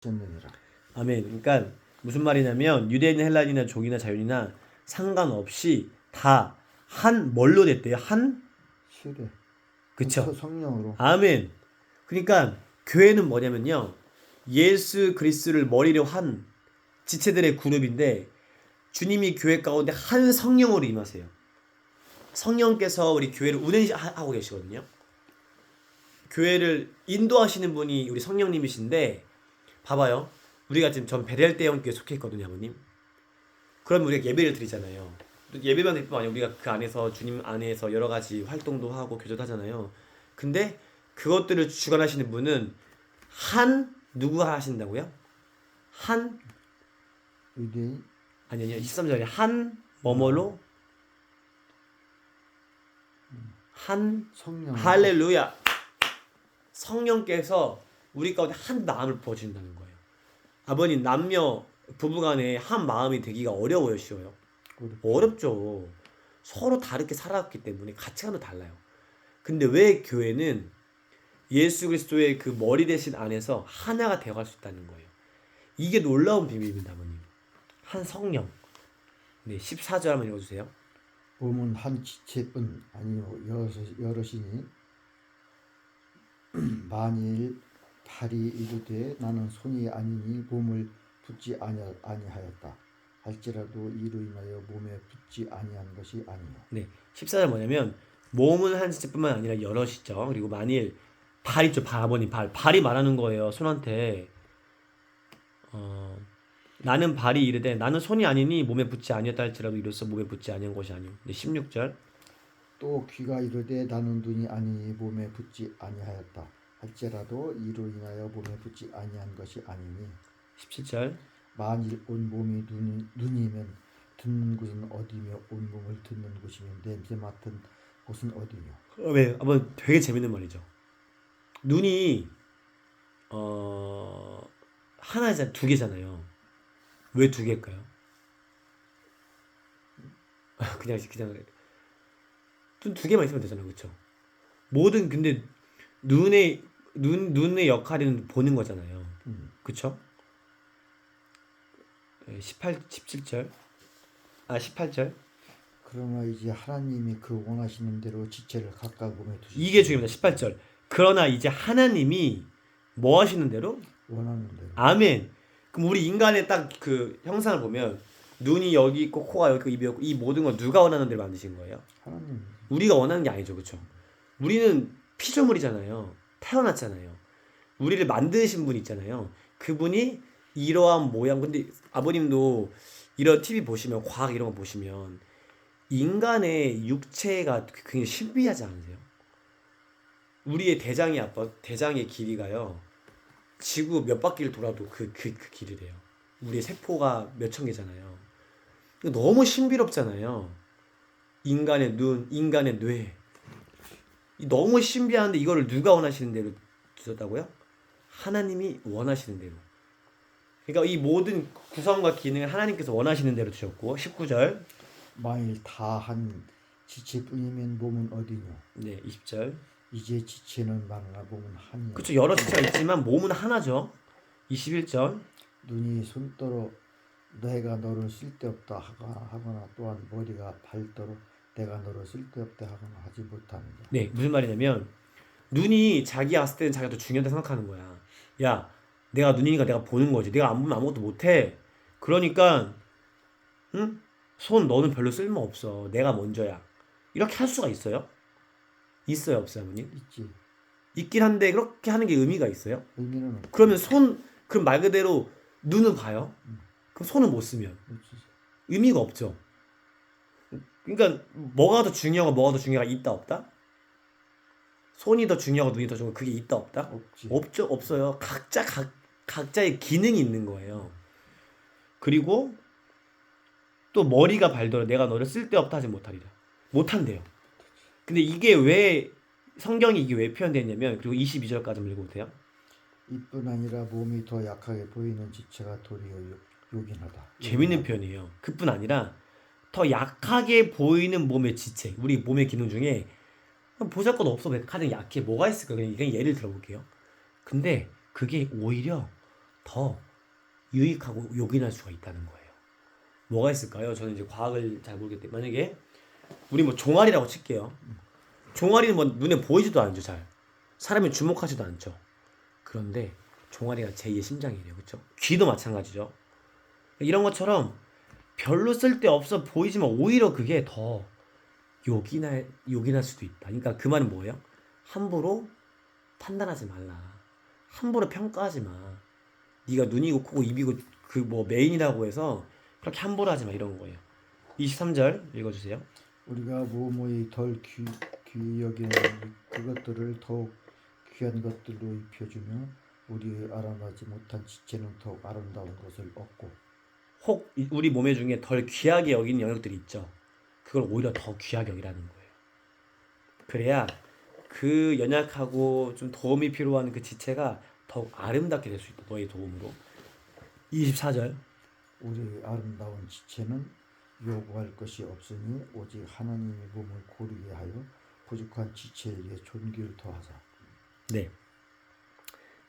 전능이라. 아멘. 그러니까 무슨 말이냐면 유대인이나 헬라인이나 족이나 자유인이나 상관없이 다 한 뭘로 됐대요? 한 실에 그쵸? 성령으로. 아멘. 그러니까 교회는 뭐냐면요. 예수 그리스도를 머리로 한 지체들의 그룹인데 주님이 교회 가운데 한 성령으로 임하세요. 성령께서 우리 교회를 운행하고 계시거든요. 교회를 인도하시는 분이 우리 성령님이신데 봐봐요. 우리가 지금 전 베델 대형교회 속해 있거든요, 아버님. 그럼 우리가 예배를 드리잖아요. 예배만 드릴 뿐 아니라 우리가 그 안에서 주님 안에서 여러 가지 활동도 하고 교제도 하잖아요. 근데 그것들을 주관하시는 분은 한 누구가 하신다고요? 한 유대인 아니요 13절에 한 뭐뭐로 한 성령. 할렐루야 성령께서 우리 가운데 한 마음을 부어주신다는 거예요. 아버님 남녀 부부간에 한 마음이 되기가 어려워요, 쉬워요? 어렵죠. 서로 다르게 살아왔기 때문에 가치관도 달라요. 근데 왜 교회는 예수 그리스도의 그 머리 대신 안에서 하나가 되어갈 수 있다는 거예요. 이게 놀라운 비밀입니다, 아버님. 한 성령. 네, 14절 한번 읽어주세요. 몸은 한 지체뿐 아니요 여럿이니 만일 팔이 이르되 나는 손이 아니니 몸을 붙지 아니하였다 할지라도 이로 인하여 몸에 붙지 아니한 것이 아니요. 네, 14절 뭐냐면 몸은 한 지체뿐만 아니라 여럿이죠. 그리고 만일 발 있죠, 발, 아버님 발이 말하는 거예요, 손한테. 나는 발이 이르되 나는 손이 아니니 몸에 붙지 아니었다 할지라도 이로써 몸에 붙지 아니한 것이 아니요. 네, 16절. 또 귀가 이르되 나는 눈이 아니니 몸에 붙지 아니하였다 할지라도 이로 인하여 몸에 붙지 아니한 것이 아니니. 17절. 만일 온 몸이 눈이면 듣는 곳은 어디며 온 몸을 듣는 곳이면 냄새 맡은 곳은 어디뇨. 네, 한번 되게 재밌는 말이죠. 눈이 하나잖아, 두 개잖아요. 왜 두 개일까요? 그냥 두 개만 있으면 되잖아요, 그렇죠? 모든 근데 눈의 역할은 보는 거잖아요, 그렇죠? 17절. 18절. 그러나 이제 하나님이 그 원하시는 대로 지체를 각각 몸에 두시고. 이게 중요합니다. 18절. 그러나 이제 하나님이 뭐 하시는 대로? 원하는 대로. 아멘. 그럼 우리 인간의 딱 그 형상을 보면 눈이 여기 있고 코가 여기 있고 입이 있고 이 모든 건 누가 원하는 대로 만드신 거예요? 하나님. 우리가 원하는 게 아니죠, 그렇죠? 우리는 피조물이잖아요. 태어났잖아요. 우리를 만드신 분 있잖아요. 그분이 이러한 모양. 근데 아버님도 이런 TV 보시면 과학 이런 거 보시면 인간의 육체가 굉장히 신비하지 않으세요? 우리의 대장의 길이가요. 지구 몇 바퀴를 돌아도 그 길이래요. 우리의 세포가 몇천 개잖아요. 이거 너무 신비롭잖아요. 인간의 눈, 인간의 뇌. 너무 신비한데 이거를 누가 원하시는 대로 주셨다고요? 하나님이 원하시는 대로. 그러니까 이 모든 구성과 기능을 하나님께서 원하시는 대로 주셨고. 19절. 만일 다 한 지체뿐이면 몸은 어디뇨. 네, 20절. 이제 지체는 많으나 몸은 하니요. 그렇죠. 여러 지체가 있지만 몸은 하나죠. 21절. 눈이 손더러 내가 너를 쓸데없다 하거나 또한 머리가 발더러 내가 너를 쓸데없다 하거나 하지 못합니다. 네, 무슨 말이냐면 눈이 자기 봤을 때는 자기가 더 중요하다 생각하는 거야. 야, 내가 눈이니까 내가 보는 거지. 내가 안 보면 아무것도 못해. 그러니까 응? 손 너는 별로 쓸모 없어. 내가 먼저야. 이렇게 할 수가 있어요? 있어요, 없어요, 아버님? 있지. 있긴 한데 그렇게 하는 게 의미가 있어요? 의미는 없지. 그러면 그럼 말 그대로 눈은 봐요. 그럼 손은 못 쓰면 의미가 없죠. 그러니까 뭐가 더 중요하고 뭐가 더 중요하가 있다 없다? 손이 더 중요하고 눈이 더 중요하고 그게 있다 없다? 없지. 없죠, 없어요. 각자의 기능이 있는 거예요. 그리고 또 머리가 발더러 내가 너를 쓸데없다 하지 못하리라. 못한대요. 근데 이게 왜 성경이 이게 왜 표현되냐면 그리고 22절까지 한번 읽어보세요. 이뿐 아니라 몸이 더 약하게 보이는 지체가 도리어 요긴하다. 재밌는 표현이에요. 그뿐 아니라 더 약하게 보이는 몸의 지체, 우리 몸의 기능 중에 보잘것 없어 가장 약해 뭐가 있을까? 그냥 예를 들어볼게요. 근데 그게 오히려 더 유익하고 요긴할 수가 있다는 거예요. 뭐가 있을까요? 저는 이제 과학을 잘 모르기 때문에 만약에 우리 뭐 종아리라고 칠게요. 종아리는 뭐 눈에 보이지도 않죠, 잘. 사람이 주목하지도 않죠. 그런데 종아리가 제2의 심장이래요, 그렇죠? 귀도 마찬가지죠. 이런 것처럼 별로 쓸데없어 보이지만 오히려 그게 더 요긴할 수도 있다. 그러니까 그 말은 뭐예요? 함부로 판단하지 말라. 함부로 평가하지 마. 네가 눈이고 코고 입이고 그 뭐 메인이라고 해서 그렇게 함부로 하지 마 이런 거예요. 23절 읽어주세요. 우리가 무엇이 덜 귀히 여기는 그것들을 더욱 귀한 것들로 입혀주며 우리의 알아나지 못한 지체는 더욱 아름다운 것을 얻고 혹 우리 몸에 중에 덜 귀하게 여기는 영역들이 있죠. 그걸 오히려 더 귀하게 여기라는 거예요. 그래야 그 연약하고 좀 도움이 필요한 그 지체가 더욱 아름답게 될 수 있다. 너의 도움으로. 24절. 우리의 아름다운 지체는 요구할 것이 없으니 오직 하나님의 몸을 고르게 하여 부족한 지체에게 존귀를 더하자. 네.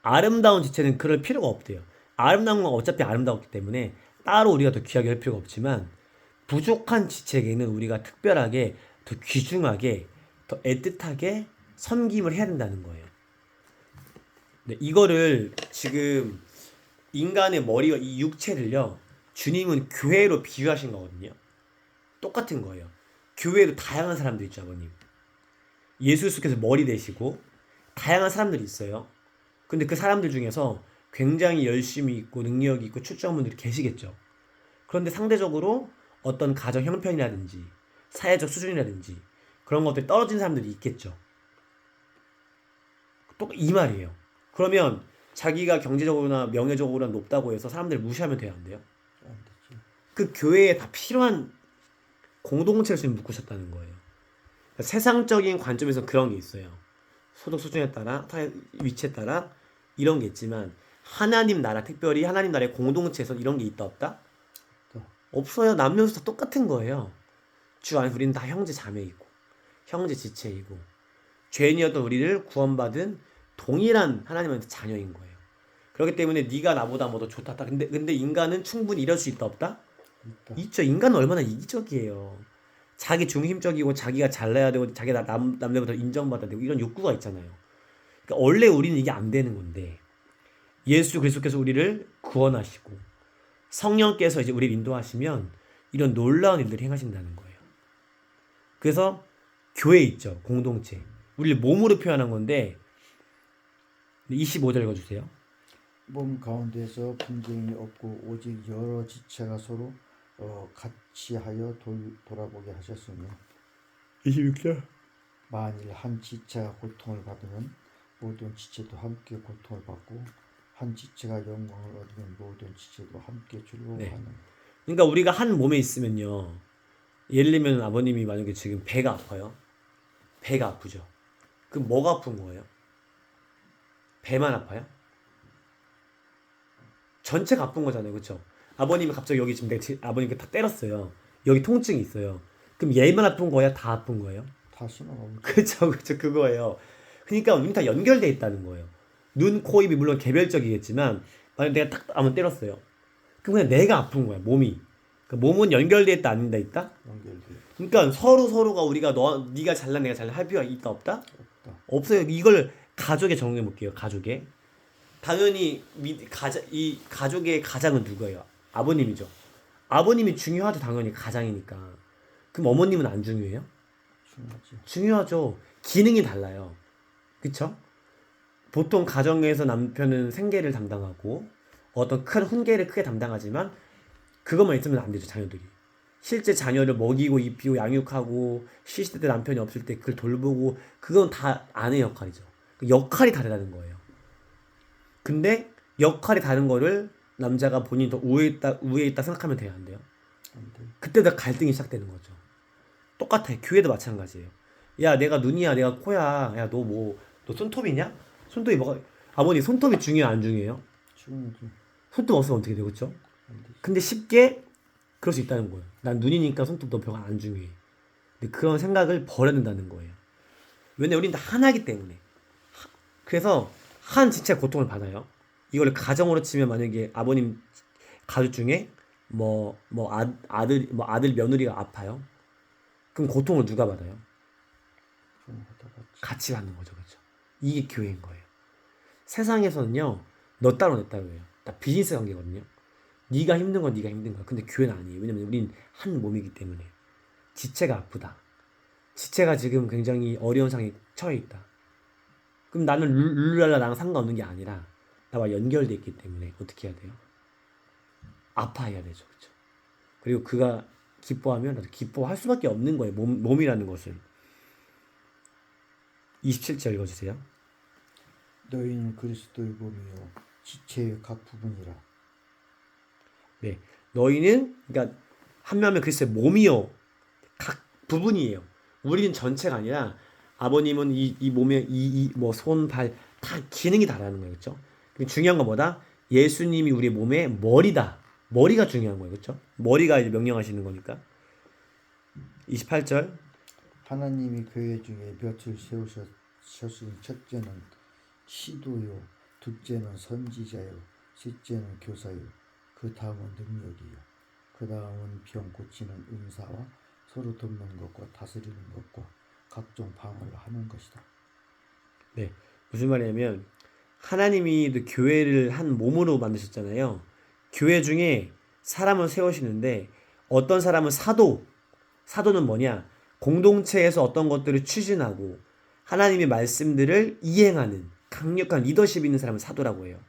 아름다운 지체는 그럴 필요가 없대요. 아름다운 건 어차피 아름다웠기 때문에 따로 우리가 더 귀하게 할 필요가 없지만 부족한 지체에게는 우리가 특별하게 더 귀중하게 더 애틋하게 섬김을 해야 된다는 거예요. 네, 이거를 지금 인간의 머리와 이 육체를요 주님은 교회로 비유하신 거거든요. 똑같은 거예요. 교회에도 다양한 사람들 있죠, 아버님. 예수 그리스도께서 머리 되시고 다양한 사람들이 있어요. 근데 그 사람들 중에서 굉장히 열심히 있고 능력이 있고 출중한 분들이 계시겠죠. 그런데 상대적으로 어떤 가정 형편이라든지 사회적 수준이라든지 그런 것들이 떨어진 사람들이 있겠죠. 또 이 말이에요. 그러면 자기가 경제적으로나 명예적으로나 높다고 해서 사람들을 무시하면 돼요, 안 돼요? 안 되지. 그 교회에 다 필요한 공동체를 지금 묶으셨다는 거예요. 그러니까 세상적인 관점에서 그런 게 있어요. 소득 수준에 따라, 위치에 따라 이런 게 있지만 하나님 나라, 특별히 하나님 나라의 공동체에서 이런 게 있다 없다? 없어요. 남녀노소 다 똑같은 거예요. 주 안에 우리는 다 형제 자매이고 형제 지체이고 죄인이었던 우리를 구원받은 동일한 하나님한테 자녀인 거예요. 그렇기 때문에 네가 나보다 뭐 더 좋다. 근데 인간은 충분히 이럴 수 있다 없다? 있다. 있죠. 인간은 얼마나 이기적이에요. 자기 중심적이고 자기가 잘나야 되고 자기가 남들보다 인정받아야 되고 이런 욕구가 있잖아요. 그러니까 원래 우리는 이게 안 되는 건데 예수 그리스도께서 우리를 구원하시고 성령께서 이제 우리를 인도하시면 이런 놀라운 일들을 행하신다는 거예요. 그래서 교회 있죠. 공동체. 우리를 몸으로 표현한 건데 25절 읽어주세요. 몸 가운데서 분쟁이 없고 오직 여러 지체가 서로 같이 하여 돌아보게 하셨으며 26절. 만일 한 지체가 고통을 받으면 모든 지체도 함께 고통을 받고 한 지체가 영광을 얻으면 모든 지체도 함께 즐거워하는. 그러니까 우리가 한 몸에 있으면요. 예를 들면 아버님이 만약에 지금 배가 아파요. 배가 아프죠. 그럼 뭐가 아픈 거예요? 배만 아파요? 전체가 아픈 거잖아요. 그렇죠? 아버님이 갑자기 여기 지금 아버님께 다 때렸어요. 여기 통증이 있어요. 그럼 얘만 아픈 거야? 다 아픈 거예요? 다시는 없죠. 그렇죠. 그거예요. 그러니까 우리 다 연결돼 있다는 거예요. 눈, 코, 입이 물론 개별적이겠지만 만약 내가 딱 한번 때렸어요. 그럼 그냥 내가 아픈 거야. 몸이. 그러니까 몸은 연결돼 있다 안 돼 있다? 연결돼. 그러니까 서로가 우리가 네가 잘난 내가 잘난 할 필요가 있다 없다? 없다. 없어요. 이걸 가족에 적용해 볼게요. 가족에. 당연히 이 가족의 가장은 누구예요? 아버님이죠. 아버님이 중요하죠. 당연히 가장이니까. 그럼 어머님은 안 중요해요? 중요하지. 중요하죠. 기능이 달라요. 그쵸? 보통 가정에서 남편은 생계를 담당하고 어떤 큰 훈계를 크게 담당하지만 그것만 있으면 안 되죠. 자녀들이. 실제 자녀를 먹이고 입히고 양육하고 시시때 남편이 없을 때 그걸 돌보고 그건 다 아내 역할이죠. 역할이 다르다는 거예요. 근데 역할이 다른 거를 남자가 본인이 더 우위에 있다 생각하면 돼요, 안 돼요? 안 돼. 그때부터 갈등이 시작되는 거죠. 똑같아요. 교회도 마찬가지예요. 야, 내가 눈이야, 내가 코야. 야, 너 손톱이냐? 손톱이 뭐가? 아버님 손톱이 중요해, 안 중요해요? 중요하지. 손톱 없으면 어떻게 돼, 그렇죠? 안 되지. 근데 쉽게 그럴 수 있다는 거예요. 난 눈이니까 손톱 너 별로 안 중요해. 근데 그런 생각을 버려야 된다는 거예요. 왜냐면 우리는 다 하나이기 때문에. 그래서 한 지체가 고통을 받아요. 이걸 가정으로 치면 만약에 아버님 가족 중에 아들 며느리가 아파요. 그럼 고통을 누가 받아요? 부모가 다 같이. 같이 받는 거죠, 그렇죠? 이게 교회인 거예요. 세상에서는요, 너 따로 내 따로 해요. 다 비즈니스 관계거든요. 네가 힘든 건 네가 힘든 거야. 근데 교회는 아니에요. 왜냐면 우린 한 몸이기 때문에. 지체가 아프다. 지체가 지금 굉장히 어려운 상황에 처해 있다. 그럼 나는 룰랄라 나랑 상관없는 게 아니라 나와 연결돼 있기 때문에 어떻게 해야 돼요? 아파해야 되죠, 그렇죠? 그리고 그가 기뻐하면 나도 기뻐할 수밖에 없는 거예요. 몸이라는 것은. 27절 읽어주세요. 너희는 그리스도의 몸이요 지체의 각 부분이라. 네, 너희는 그러니까 한 명은 그리스도의 몸이요 각 부분이에요. 우리는 전체가 아니라 아버님은 이 몸에 뭐 손, 발 다 기능이 다라는 거예요, 그렇죠? 중요한 건 뭐다? 예수님이 우리 몸의 머리다. 머리가 중요한 거예요, 그렇죠? 머리가 이제 명령하시는 거니까. 28절. 하나님이 교회 중에 볕을 세우셨으니 첫째는 시도요, 둘째는 선지자요, 셋째는 교사요, 그 다음은 능력이요, 그 다음은 병 고치는 은사와 서로 돕는 것과 다스리는 것과 각종 방언을 하는 것이다. 네, 무슨 말이냐면 하나님이 또 교회를 한 몸으로 만드셨잖아요. 교회 중에 사람을 세우시는데 어떤 사람은 사도는 뭐냐? 공동체에서 어떤 것들을 추진하고 하나님의 말씀들을 이행하는 강력한 리더십 있는 사람을 사도라고 해요.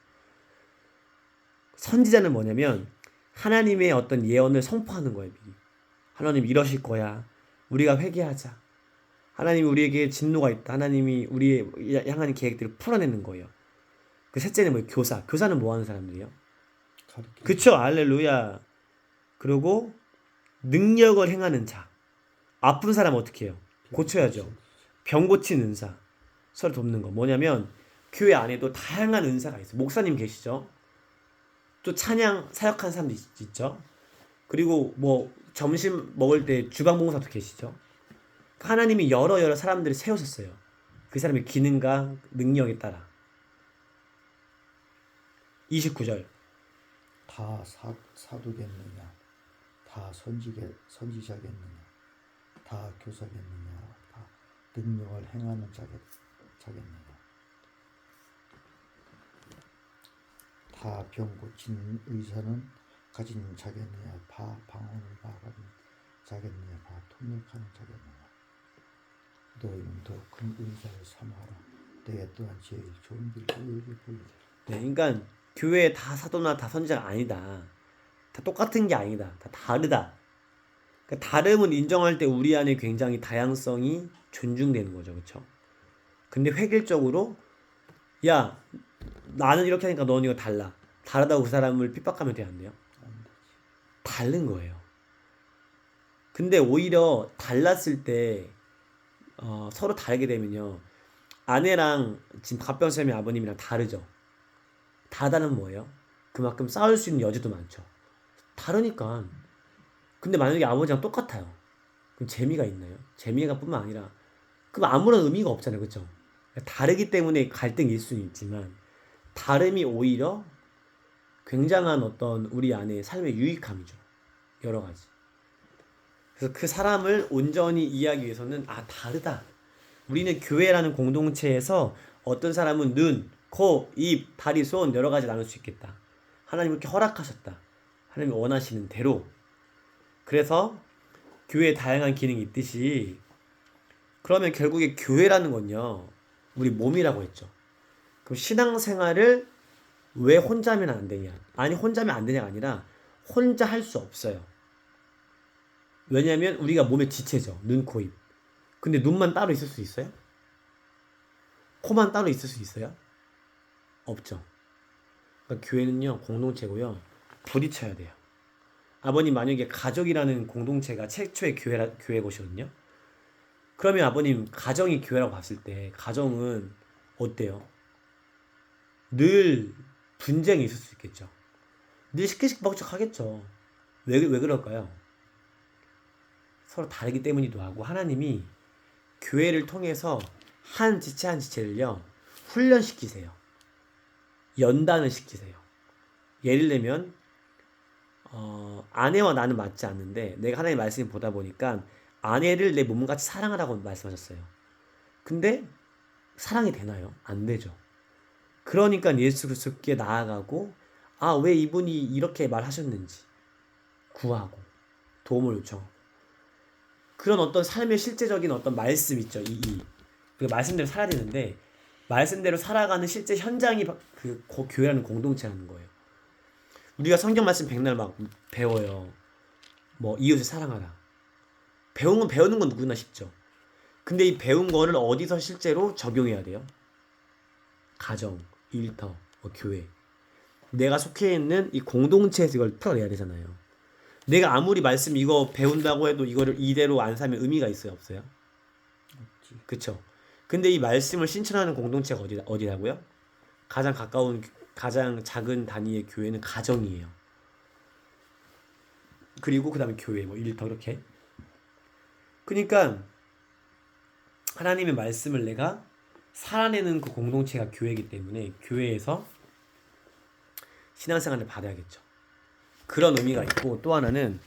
선지자는 뭐냐면 하나님의 어떤 예언을 선포하는 거예요. 미리. 하나님 이러실 거야. 우리가 회개하자. 하나님이 우리에게 진노가 있다. 하나님이 우리의 향하는 계획들을 풀어내는 거예요. 그 셋째는 뭐예요? 교사. 교사는 뭐 하는 사람들이요? 그쵸? 알렐루야. 그리고 능력을 행하는 자. 아픈 사람 어떻게 해요? 고쳐야죠. 병 고치는 은사. 서로 돕는 거. 뭐냐면 교회 안에도 다양한 은사가 있어요. 목사님 계시죠? 또 찬양 사역하는 사람도 있죠. 그리고 뭐 점심 먹을 때 주방봉사도 계시죠. 하나님이 여러 사람들을 세우셨어요. 그 사람의 기능과 능력에 따라. 29절. 다 사도겠느냐, 다 선지자겠느냐, 다 교사겠느냐, 다 능력을 행하는 자겠느냐, 다 병 고치는 의사는 가진 자겠느냐, 다 방언을 말하는 자겠느냐, 다 통역하는 자겠느냐. 너희는 더 큰 은사를 삼아라. 내가 또한 제일 좋은 길을 너희에게 보이리라. 네, 그러니까 교회에 다 사도나 다 선지자가 아니다. 다 똑같은 게 아니다. 다 다르다. 그러니까 다름을 인정할 때 우리 안에 굉장히 다양성이 존중되는 거죠, 그렇죠? 근데 획일적으로 야 나는 이렇게 하니까 너는 이거 달라. 다르다고 그 사람을 핍박하면 돼야 안 돼요? 다른 거예요. 근데 오히려 달랐을 때 서로 다르게 되면요. 아내랑 지금 갑병쌤의 아버님이랑 다르죠. 다르다는 뭐예요? 그만큼 싸울 수 있는 여지도 많죠. 다르니까. 근데 만약에 아버지랑 똑같아요. 그럼 재미가 있나요? 재미가 뿐만 아니라 그럼 아무런 의미가 없잖아요. 그렇죠? 다르기 때문에 갈등일 수는 있지만 다름이 오히려 굉장한 어떤 우리 안에 삶의 유익함이죠. 여러 가지. 그래서 그 사람을 온전히 이해하기 위해서는 다르다. 우리는 교회라는 공동체에서 어떤 사람은 눈, 코, 입, 다리, 손 여러 가지 나눌 수 있겠다. 하나님 이렇게 허락하셨다. 하나님이 원하시는 대로. 그래서 교회에 다양한 기능이 있듯이 그러면 결국에 교회라는 건요. 우리 몸이라고 했죠. 그럼 신앙생활을 왜 혼자 하면 안 되냐? 아니 혼자면 안 되냐가 아니라 혼자 할 수 없어요. 왜냐하면 우리가 몸의 지체죠. 눈, 코, 입. 근데 눈만 따로 있을 수 있어요? 코만 따로 있을 수 있어요? 없죠. 그러니까 교회는요 공동체고요. 부딪혀야 돼요. 아버님 만약에 가족이라는 공동체가 최초의 교회 곳이거든요. 그러면 아버님 가정이 교회라고 봤을 때 가정은 어때요? 늘 분쟁이 있을 수 있겠죠. 늘 시끌시끌벅적 하겠죠. 왜 그럴까요? 서로 다르기 때문이기도 하고 하나님이 교회를 통해서 한 지체 한 지체를요 훈련시키세요. 연단을 시키세요. 예를 들면 아내와 나는 맞지 않는데 내가 하나님의 말씀을 보다 보니까 아내를 내 몸같이 사랑하라고 말씀하셨어요. 근데 사랑이 되나요? 안 되죠. 그러니까 예수 그리스도께 나아가고 왜 이분이 이렇게 말하셨는지 구하고 도움을 요청하고 그런 어떤 삶의 실제적인 어떤 말씀 있죠. 그 말씀대로 살아야 되는데 말씀대로 살아가는 실제 현장이 그 교회라는 공동체라는 거예요. 우리가 성경 말씀 백날 막 배워요. 뭐 이웃을 사랑하라. 배우는 건 누구나 쉽죠. 근데 이 배운 거를 어디서 실제로 적용해야 돼요? 가정, 일터, 교회. 내가 속해 있는 이 공동체에서 이걸 풀어내야 되잖아요. 내가 아무리 말씀 이거 배운다고 해도 이거를 이대로 안 살면 의미가 있어요, 없어요? 없지. 그쵸? 근데 이 말씀을 실천하는 공동체가 어디라고요? 가장 가까운 가장 작은 단위의 교회는 가정이에요. 그리고 그 다음에 교회, 뭐 일터 이렇게. 그러니까 하나님의 말씀을 내가 살아내는 그 공동체가 교회이기 때문에 교회에서 신앙생활을 받아야겠죠. 그런 의미가 있고 또 하나는